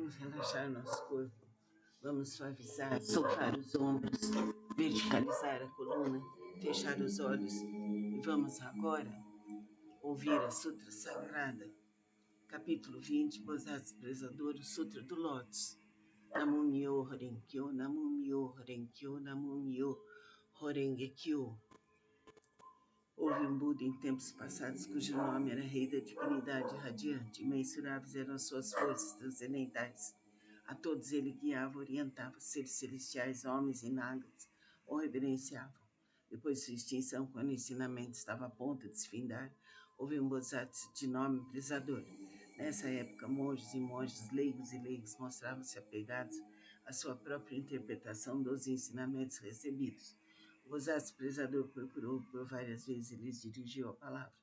Vamos relaxar nosso corpo. Vamos suavizar, soltar os ombros, verticalizar a coluna, fechar os olhos. E vamos agora ouvir a Sutra Sagrada, capítulo 20, Bodhisattva Sutra do Lótus. Namo Myo Horenkyo, Namo Myo Horenkyo, Namo Myo Horengekyo. Houve um Buda em tempos passados cujo nome era Rei da Divinidade Radiante. Imensuráveis eram suas forças transcendentais. A todos ele guiava, orientava, seres celestiais, homens e nagas, o reverenciavam. Depois de sua extinção, quando o ensinamento estava a ponto de se findar, houve um Bodhisattva de nome Brisador. Nessa época, monges e monjas, leigos e leigos mostravam-se apegados à sua própria interpretação dos ensinamentos recebidos. O Bodhisattva Brisador procurou por várias vezes e lhes dirigiu a palavra.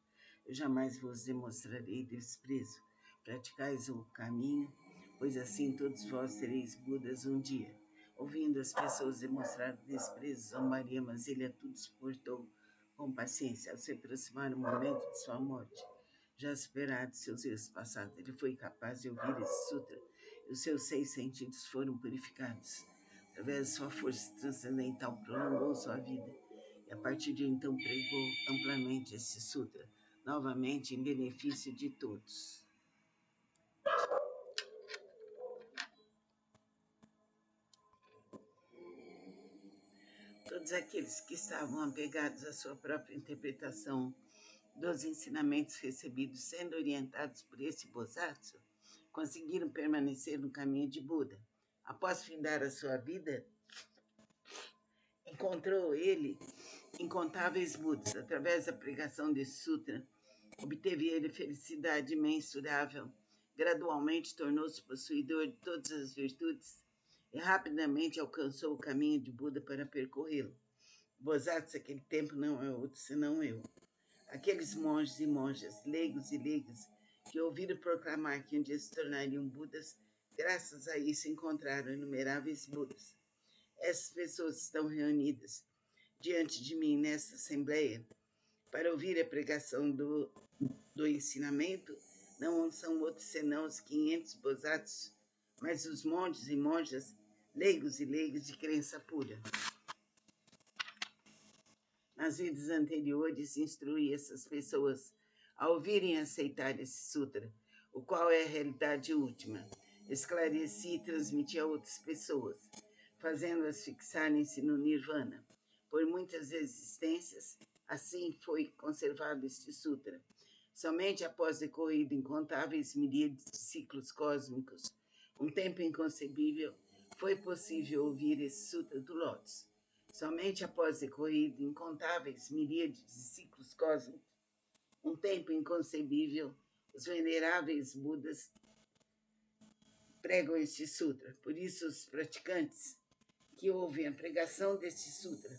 Eu jamais vos demonstrarei desprezo. Praticais o caminho, pois assim todos vós sereis Budas um dia. Ouvindo as pessoas demonstrar desprezo, zombaria, mas ele a tudo suportou com paciência. Ao se aproximar o momento de sua morte, já superado seus erros passados, ele foi capaz de ouvir esse sutra e os seus 6 sentidos foram purificados. Através de sua força transcendental, prolongou sua vida e a partir de então pregou amplamente esse sutra, novamente em benefício de todos. Todos aqueles que estavam apegados à sua própria interpretação dos ensinamentos recebidos, sendo orientados por esse Bodhisattva, conseguiram permanecer no caminho de Buda. Após findar a sua vida, encontrou ele incontáveis Budas. Através da pregação desse sutra, obteve ele felicidade imensurável. Gradualmente tornou-se possuidor de todas as virtudes e rapidamente alcançou o caminho de Buda para percorrê-lo. Bodhisattva naquele tempo não é outro senão eu. Aqueles monges e monjas, leigos e leigas, que ouviram proclamar que um dia se tornariam Budas, graças a isso encontraram inumeráveis Budas. Essas pessoas estão reunidas diante de mim nesta assembleia para ouvir a pregação do ensinamento. Não são outros senão os 500 Bodhisattvas, mas os monges e monjas, leigos e leigas de crença pura. Nas vidas anteriores, instruí essas pessoas a ouvirem e aceitar esse sutra, o qual é a realidade última. Esclareci e transmiti a outras pessoas, fazendo-as fixarem-se no Nirvana. Por muitas existências, assim foi conservado este sutra. Somente após decorrido incontáveis miríades de ciclos cósmicos, um tempo inconcebível, foi possível ouvir esse sutra do Lótus. Somente após decorrido incontáveis miríades de ciclos cósmicos, um tempo inconcebível, os veneráveis Budas pregam este sutra. Por isso, os praticantes que ouvem a pregação deste sutra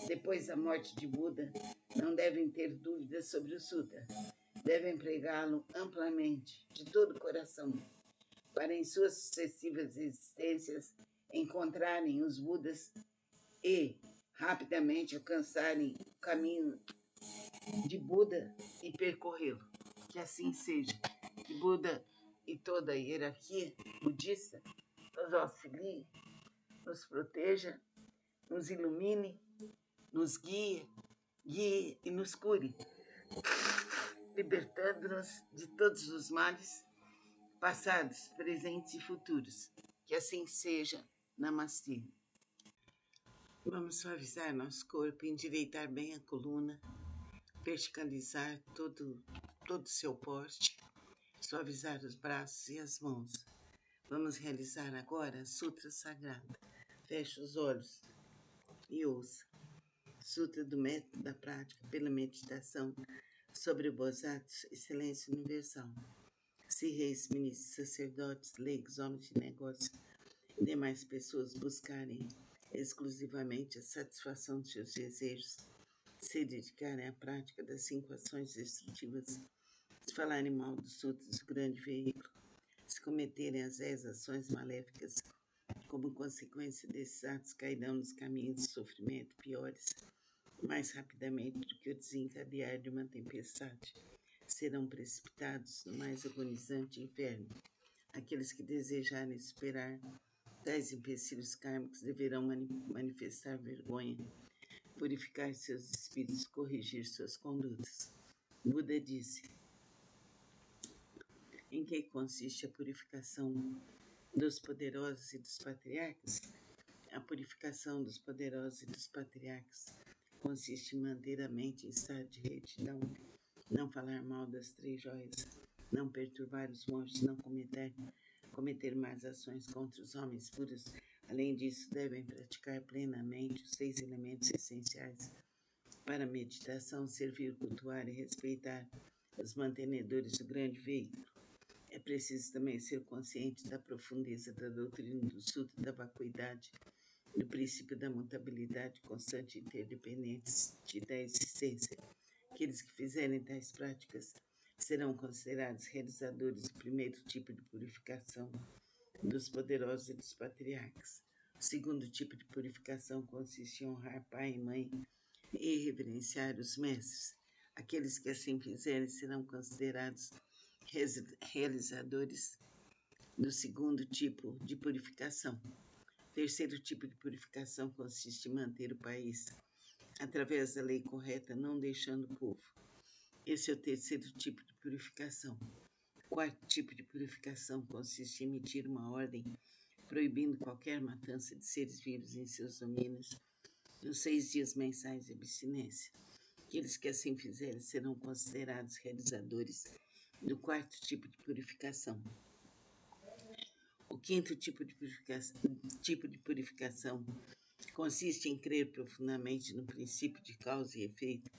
depois da morte de Buda não devem ter dúvidas sobre o sutra. Devem pregá-lo amplamente, de todo o coração, para em suas sucessivas existências encontrarem os Budas e rapidamente alcançarem o caminho de Buda e percorrê-lo. Que assim seja. Que Buda e toda a hierarquia budista nos auxilie, nos proteja, nos ilumine, nos guie e nos cure, libertando-nos de todos os males, passados, presentes e futuros. Que assim seja. Namastê. Vamos suavizar nosso corpo, endireitar bem a coluna, verticalizar todo o seu poste, suavizar os braços e as mãos. Vamos realizar agora a Sutra Sagrada. Feche os olhos e ouça. Sutra do método da prática pela meditação sobre o Bodhisattva e silêncio universal. Se reis, ministros, sacerdotes, leigos, homens de negócios e demais pessoas buscarem exclusivamente a satisfação de seus desejos, se dedicarem à prática das 5 ações destrutivas, se falarem mal dos sutras do grande veículo, se cometerem as 10 ações maléficas, como consequência desses atos cairão nos caminhos de sofrimento piores, mais rapidamente do que o desencadear de uma tempestade, serão precipitados no mais agonizante inferno. Aqueles que desejarem superar tais empecilhos kármicos deverão manifestar vergonha, purificar seus espíritos, corrigir suas condutas. Buda disse: em que consiste a purificação dos poderosos e dos patriarcas? A purificação dos poderosos e dos patriarcas consiste em manter a mente em estado de retidão, não falar mal das três joias, não perturbar os monges, não cometer más ações contra os homens puros. Além disso, devem praticar plenamente os 6 elementos essenciais para a meditação, servir, cultuar e respeitar os mantenedores do grande veículo. É preciso também ser consciente da profundeza da doutrina do Sutra da vacuidade, do princípio da mutabilidade constante e interdependente da existência. Aqueles que fizerem tais práticas serão considerados realizadores do primeiro tipo de purificação dos poderosos e dos patriarcas. O segundo tipo de purificação consiste em honrar pai e mãe e reverenciar os mestres. Aqueles que assim fizerem serão considerados realizadores do segundo tipo de purificação. O terceiro tipo de purificação consiste em manter o país através da lei correta, não deixando o povo. Esse é o terceiro tipo de purificação. O quarto tipo de purificação consiste em emitir uma ordem proibindo qualquer matança de seres vivos em seus domínios nos 6 dias mensais de abstinência. Aqueles que assim fizerem serão considerados realizadores do quarto tipo de purificação. O quinto tipo de purificação consiste em crer profundamente no princípio de causa e efeito,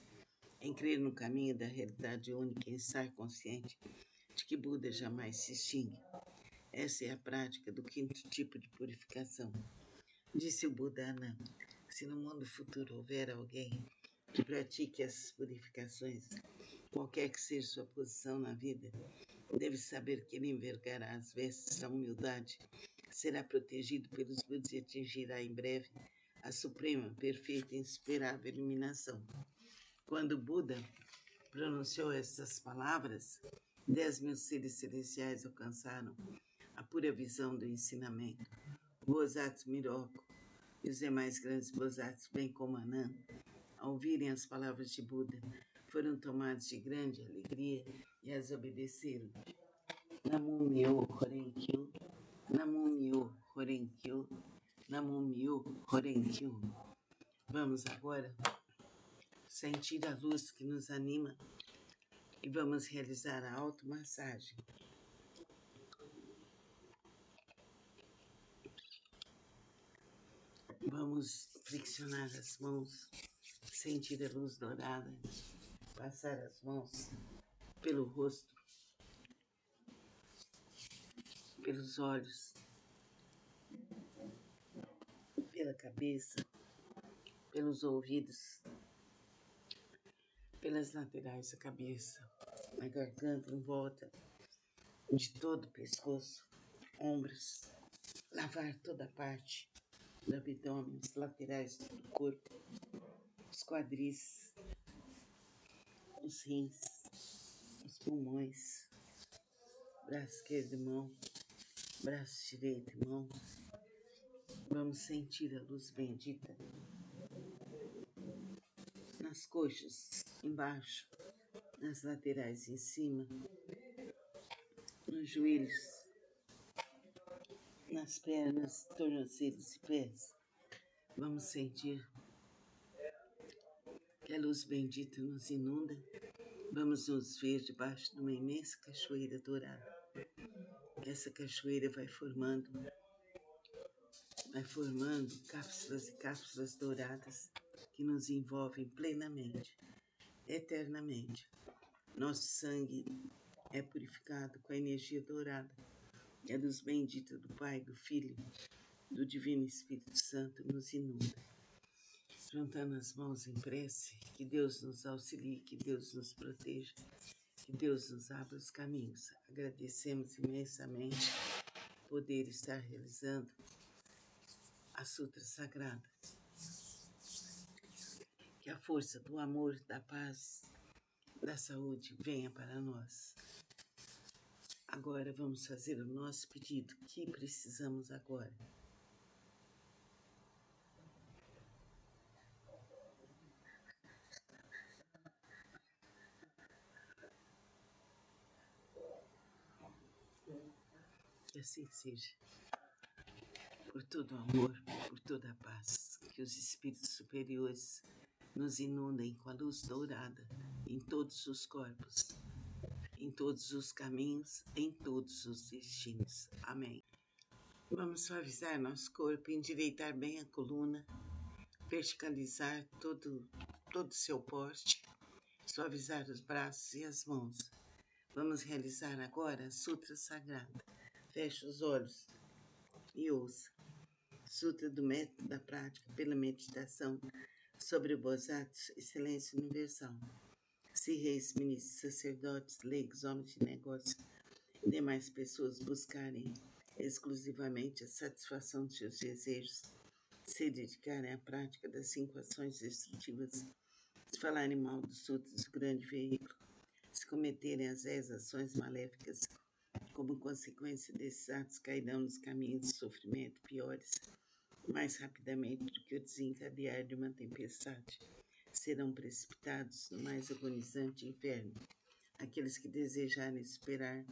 em crer no caminho da realidade única, em estar consciente de que Buda jamais se extingue. Essa é a prática do quinto tipo de purificação. Disse o Buda: se no mundo futuro houver alguém que pratique essas purificações, qualquer que seja sua posição na vida, deve saber que ele envergará as vestes da humildade, será protegido pelos Budas e atingirá em breve a suprema, perfeita e insuperável iluminação. Quando Buda pronunciou essas palavras, 10.000 seres celestiais alcançaram a pura visão do ensinamento. O Bosatsu Miroku e os demais grandes Bosatsu, bem como Anand, ao ouvirem as palavras de Buda, foram tomados de grande alegria e as obedeceram. Namu Myo Horen Kyo, Namu Myo Horen Kyo, Namu Myo Horen Kyo. Vamos agora sentir a luz que nos anima e vamos realizar a automassagem. Vamos flexionar as mãos, sentir a luz dourada, passar as mãos pelo rosto, pelos olhos, pela cabeça, pelos ouvidos, pelas laterais da cabeça, na garganta, em volta de todo o pescoço, ombros, lavar toda a parte do abdômen, as laterais do corpo, os quadris, os rins, os pulmões, braço esquerdo e mão, braço direito e mão. Vamos sentir a luz bendita nas coxas, embaixo, nas laterais em cima, nos joelhos, nas pernas, tornozelos e pés. Vamos sentir que a luz bendita nos inunda. Vamos nos ver debaixo de uma imensa cachoeira dourada. Essa cachoeira vai formando cápsulas e cápsulas douradas que nos envolvem plenamente, eternamente. Nosso sangue é purificado com a energia dourada. E a luz bendita do Pai, do Filho, do Divino Espírito Santo nos inunda. Juntando as mãos em prece, que Deus nos auxilie, que Deus nos proteja, que Deus nos abra os caminhos. Agradecemos imensamente poder estar realizando a Sutra Sagrada. Que a força do amor, da paz, da saúde venha para nós. Agora vamos fazer o nosso pedido. O que precisamos agora? Que assim seja. Por todo o amor, por toda a paz, que os espíritos superiores nos inundem com a luz dourada em todos os corpos, em todos os caminhos, em todos os destinos. Amém. Vamos suavizar nosso corpo, endireitar bem a coluna, verticalizar todo o seu porte, suavizar os braços e as mãos. Vamos realizar agora a Sutra Sagrada. Feche os olhos e ouça. Sutra do método da prática pela meditação sobre o Bodhisattva e silêncio universal. Se reis, ministros, sacerdotes, leigos, homens de negócio e demais pessoas buscarem exclusivamente a satisfação de seus desejos, se dedicarem à prática das 5 ações destrutivas, se falarem mal dos sutras do grande veículo, se cometerem as 10 ações maléficas, como consequência desses atos cairão nos caminhos de sofrimento piores, mais rapidamente do que o desencadear de uma tempestade. Serão precipitados no mais agonizante inferno. Aqueles que desejarem superar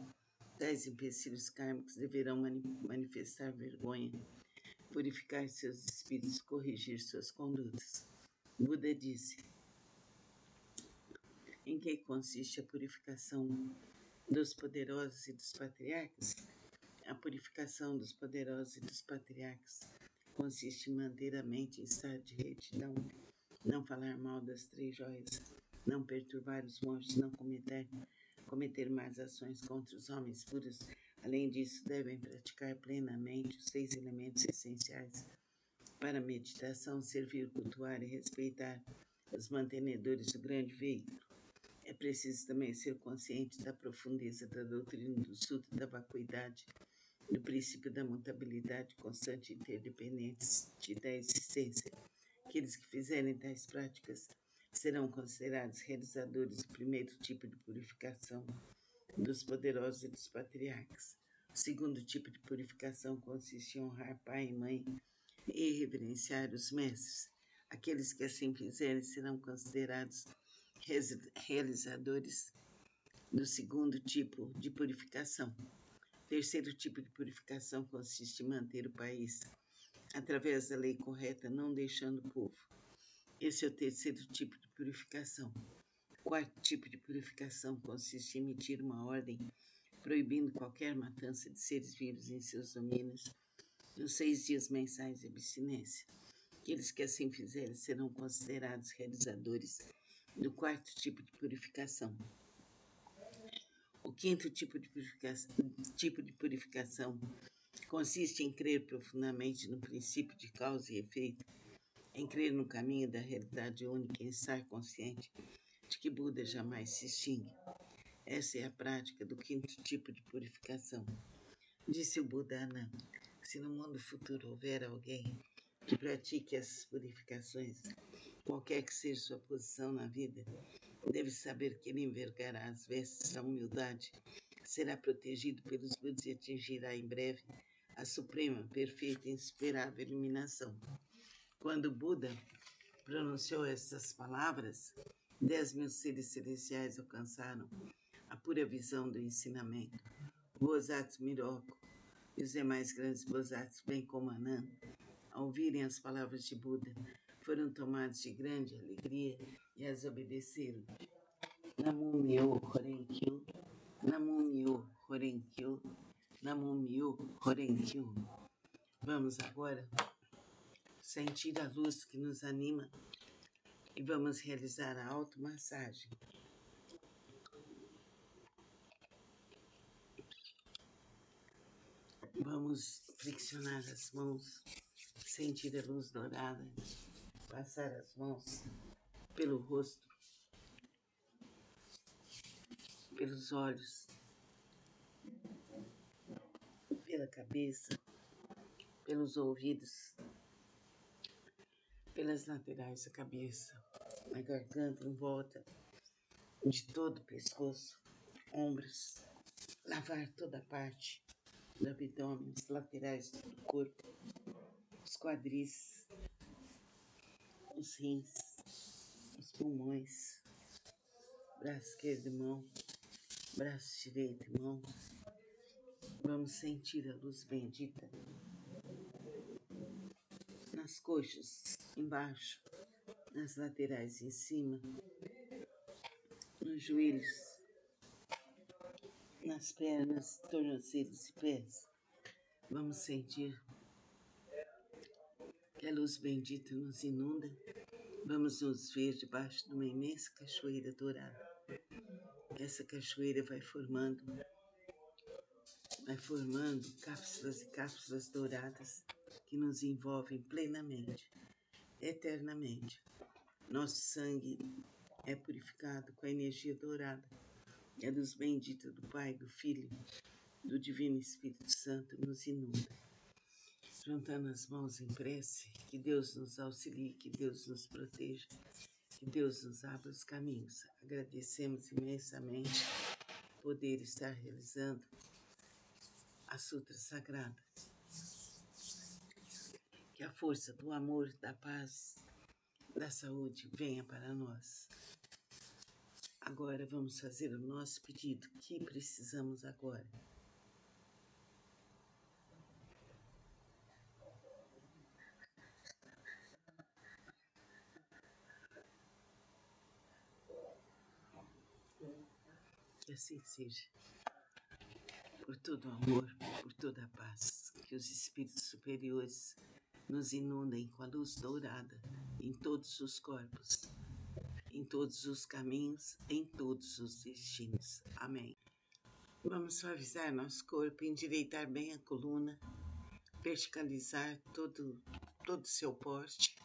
tais empecilhos kármicos deverão manifestar vergonha, purificar seus espíritos, corrigir suas condutas. Buda disse: em que consiste a purificação dos poderosos e dos patriarcas? A purificação dos poderosos e dos patriarcas consiste em manter a mente em estado de retidão, não falar mal das 3 joias, não perturbar os monges, não cometer más ações contra os homens puros. Além disso, devem praticar plenamente os 6 elementos essenciais para a meditação, servir, cultuar e respeitar os mantenedores do grande veículo. É preciso também ser consciente da profundeza da doutrina do Sutra da vacuidade, do princípio da mutabilidade constante e interdependente da existência. Aqueles que fizerem tais práticas serão considerados realizadores do primeiro tipo de purificação dos poderosos e dos patriarcas. O segundo tipo de purificação consiste em honrar pai e mãe e reverenciar os mestres. Aqueles que assim fizerem serão considerados realizadores do segundo tipo de purificação. O terceiro tipo de purificação consiste em manter o país através da lei correta, não deixando o povo. Esse é o terceiro tipo de purificação. O quarto tipo de purificação consiste em emitir uma ordem proibindo qualquer matança de seres vivos em seus domínios nos 6 dias mensais de abstinência. Aqueles que assim fizerem serão considerados realizadores do quarto tipo de purificação. O quinto tipo de purificação consiste em crer profundamente no princípio de causa e efeito, em crer no caminho da realidade única, em estar consciente de que Buda jamais se extingue. Essa é a prática do quinto tipo de purificação. Disse o Buda Ananda: se no mundo futuro houver alguém que pratique essas purificações, qualquer que seja sua posição na vida, deve saber que ele envergará as vestes da humildade, será protegido pelos Budas e atingirá em breve a suprema, perfeita e insuperável iluminação. Quando Buda pronunciou essas palavras, 10.000 seres celestiais alcançaram a pura visão do ensinamento. O Bodhisattva Miroku e os demais grandes Bodhisattvas, bem como Ananda, ao ouvirem as palavras de Buda, foram tomados de grande alegria e as obedeceram. Namo Myo Horenkyo, Namo Myo Horenkyo, Namo Myo Horenkyo. Vamos agora sentir a luz que nos anima e vamos realizar a automassagem. Vamos flexionar as mãos, sentir a luz dourada, passar as mãos pelo rosto, pelos olhos, pela cabeça, pelos ouvidos, pelas laterais da cabeça, na garganta, em volta de todo o pescoço, ombros, lavar toda a parte do abdômen, os laterais do corpo, os quadris, os rins, os pulmões, braço esquerdo e mão, braço direito e mão. Vamos sentir a luz bendita nas coxas, embaixo, nas laterais em cima, nos joelhos, nas pernas, tornozelos e pés. Vamos sentir que a luz bendita nos inunda. Vamos nos ver debaixo de uma imensa cachoeira dourada. Essa cachoeira vai formando cápsulas e cápsulas douradas que nos envolvem plenamente, eternamente. Nosso sangue é purificado com a energia dourada. E a luz bendita do Pai, do Filho, do Divino Espírito Santo nos inunda. Juntando as mãos em prece, que Deus nos auxilie, que Deus nos proteja, que Deus nos abra os caminhos. Agradecemos imensamente poder estar realizando a Sutra Sagrada. Que a força do amor, da paz, da saúde venha para nós. Agora vamos fazer o nosso pedido. O que precisamos agora? Que assim seja. Por todo o amor, por toda a paz, que os espíritos superiores nos inundem com a luz dourada em todos os corpos, em todos os caminhos, em todos os destinos. Amém. Vamos suavizar nosso corpo, endireitar bem a coluna, verticalizar todo o seu porte,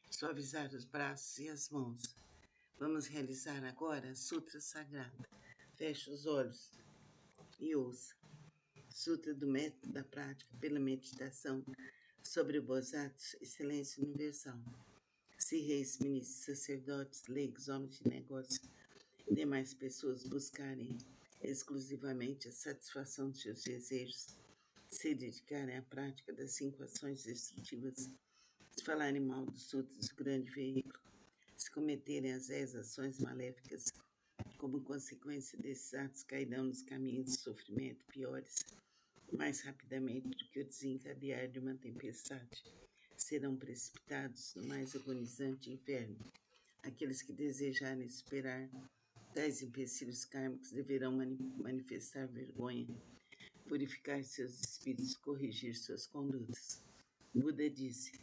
suavizar os braços e as mãos. Vamos realizar agora a Sutra Sagrada. Feche os olhos e ouça. Sutra do método da prática pela meditação sobre o Bodhisattva e silêncio universal. Se reis, ministros, sacerdotes, leigos, homens de negócio e demais pessoas buscarem exclusivamente a satisfação de seus desejos, se dedicarem à prática das 5 ações destrutivas, se falarem mal dos sutras do grande veículo, se cometerem as 10 ações maléficas, como consequência desses atos cairão nos caminhos de sofrimento piores, mais rapidamente do que o desencadear de uma tempestade. Serão precipitados no mais agonizante inferno. Aqueles que desejarem superar tais empecilhos kármicos deverão manifestar vergonha, purificar seus espíritos, corrigir suas condutas. Buda disse: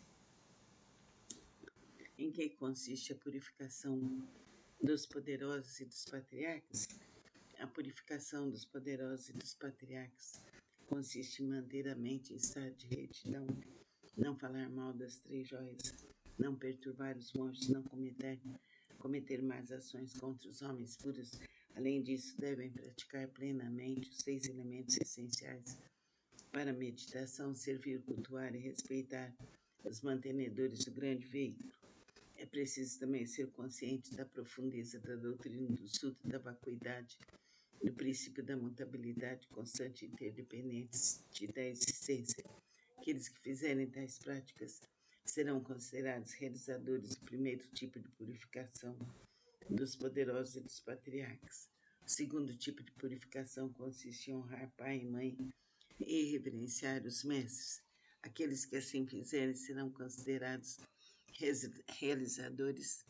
em que consiste a purificação dos poderosos e dos patriarcas? A purificação dos poderosos e dos patriarcas consiste em manter a mente em estado de retidão, não falar mal das 3 joias, não perturbar os monges, não cometer más ações contra os homens puros. Além disso, devem praticar plenamente os 6 elementos essenciais para a meditação, servir, cultuar e respeitar os mantenedores do grande veículo. É preciso também ser consciente da profundeza da doutrina do Sutra da vacuidade, do princípio da mutabilidade constante e interdependente da existência. Aqueles que fizerem tais práticas serão considerados realizadores do primeiro tipo de purificação dos poderosos e dos patriarcas. O segundo tipo de purificação consiste em honrar pai e mãe e reverenciar os mestres. Aqueles que assim fizerem serão considerados realizadores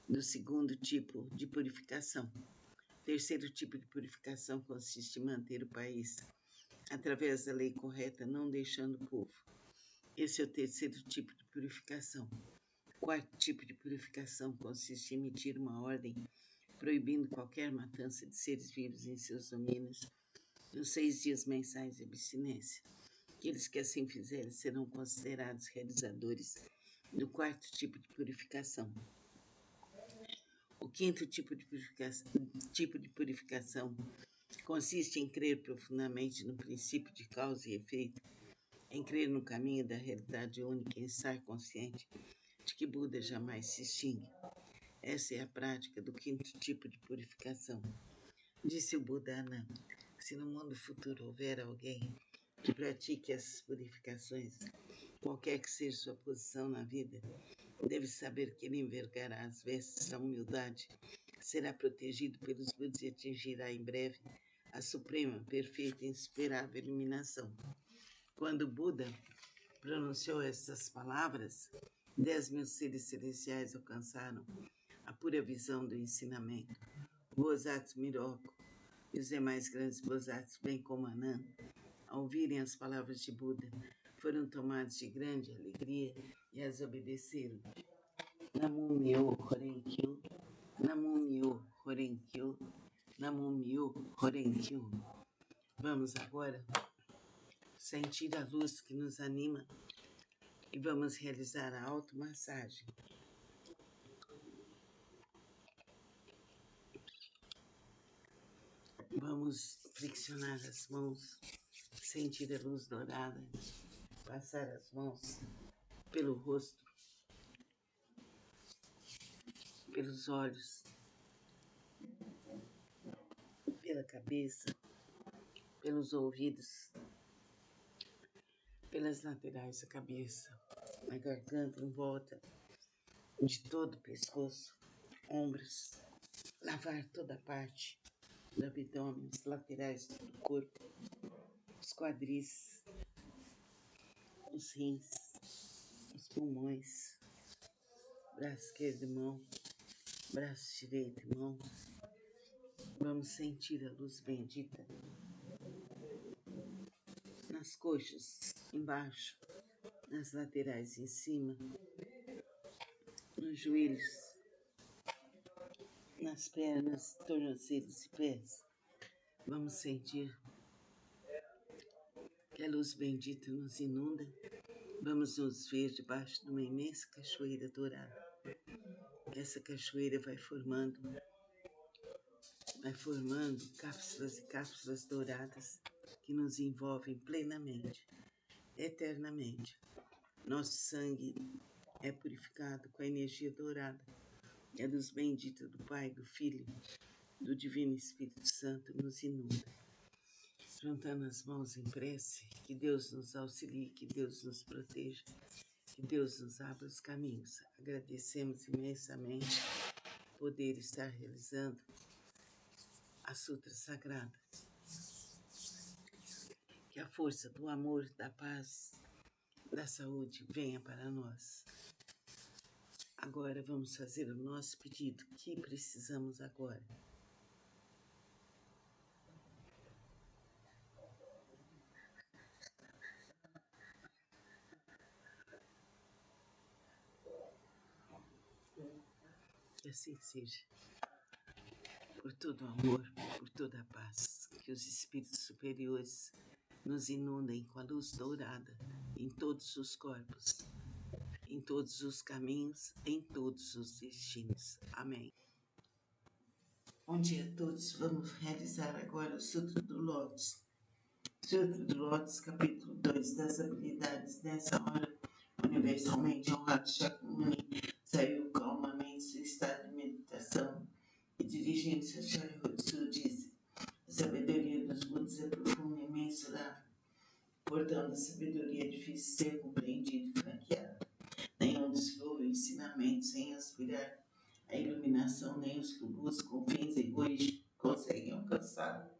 do segundo tipo de purificação. O terceiro tipo de purificação consiste em manter o país através da lei correta, não deixando o povo. Esse é o terceiro tipo de purificação. O quarto tipo de purificação consiste em emitir uma ordem proibindo qualquer matança de seres vivos em seus domínios nos 6 dias mensais de abstinência. Aqueles que assim fizerem serão considerados realizadores do quarto tipo de purificação. O quinto tipo de purificação consiste em crer profundamente no princípio de causa e efeito, em crer no caminho da realidade única, em estar consciente de que Buda jamais se extingue. Essa é a prática do quinto tipo de purificação. Disse o Buda a Ananda: Se no mundo futuro houver alguém que pratique essas purificações, qualquer que seja sua posição na vida, deve saber que ele envergará as vestes da humildade, será protegido pelos Budas e atingirá em breve a suprema, perfeita e insuperável iluminação. Quando Buda pronunciou essas palavras, 10.000 seres celestiais alcançaram a pura visão do ensinamento. O Bosatsu Miroko e os demais grandes Bosatsu, bem como Anand, ao ouvirem as palavras de Buda, foram tomados de grande alegria e as obedeceram. Namu Myo Horen Kyo, Namu Myo Horen Kyo, Namu Myo Horen Kyo. Vamos agora sentir a luz que nos anima e vamos realizar a automassagem. Vamos flexionar as mãos, sentir a luz dourada, passar as mãos pelo rosto, pelos olhos, pela cabeça, pelos ouvidos, pelas laterais da cabeça, na garganta, em volta de todo o pescoço, ombros, lavar toda a parte do abdômen, as laterais do corpo, os quadris, os rins, os pulmões, braço esquerdo e mão, braço direito e mão. Vamos sentir a luz bendita nas coxas, embaixo, nas laterais em cima, nos joelhos, nas pernas, tornozelos e pés. Vamos sentir que a luz bendita nos inunda. Vamos nos ver debaixo de uma imensa cachoeira dourada. Essa cachoeira vai formando cápsulas e cápsulas douradas que nos envolvem plenamente, eternamente. Nosso sangue é purificado com a energia dourada. A luz bendita do Pai, do Filho, do Divino Espírito Santo nos inunda. Juntando as mãos em prece, que Deus nos auxilie, que Deus nos proteja, que Deus nos abra os caminhos. Agradecemos imensamente poder estar realizando a Sutra Sagrada. Que a força do amor, da paz, da saúde venha para nós. Agora vamos fazer o nosso pedido. O que precisamos agora? Que assim seja. Por todo o amor, por toda a paz, que os espíritos superiores nos inundem com a luz dourada em todos os corpos, em todos os caminhos, em todos os destinos. Amém. Bom dia a todos. Vamos realizar agora o Sutra do Lótus. Sutra do Lótus, capítulo 2, das habilidades. Nessa hora, universalmente honrado Shakyamuni saiu calmamente do estado de meditação e, dirigindo-se a Sharihatsu, disse: a sabedoria dos Budas é profunda e imensurável. Portanto, a sabedoria é difícil de ser compreendida e franqueada. Nenhum desenvolve o ensinamento sem aspirar à iluminação, nem os que buscam fins egoístas conseguem alcançá-la.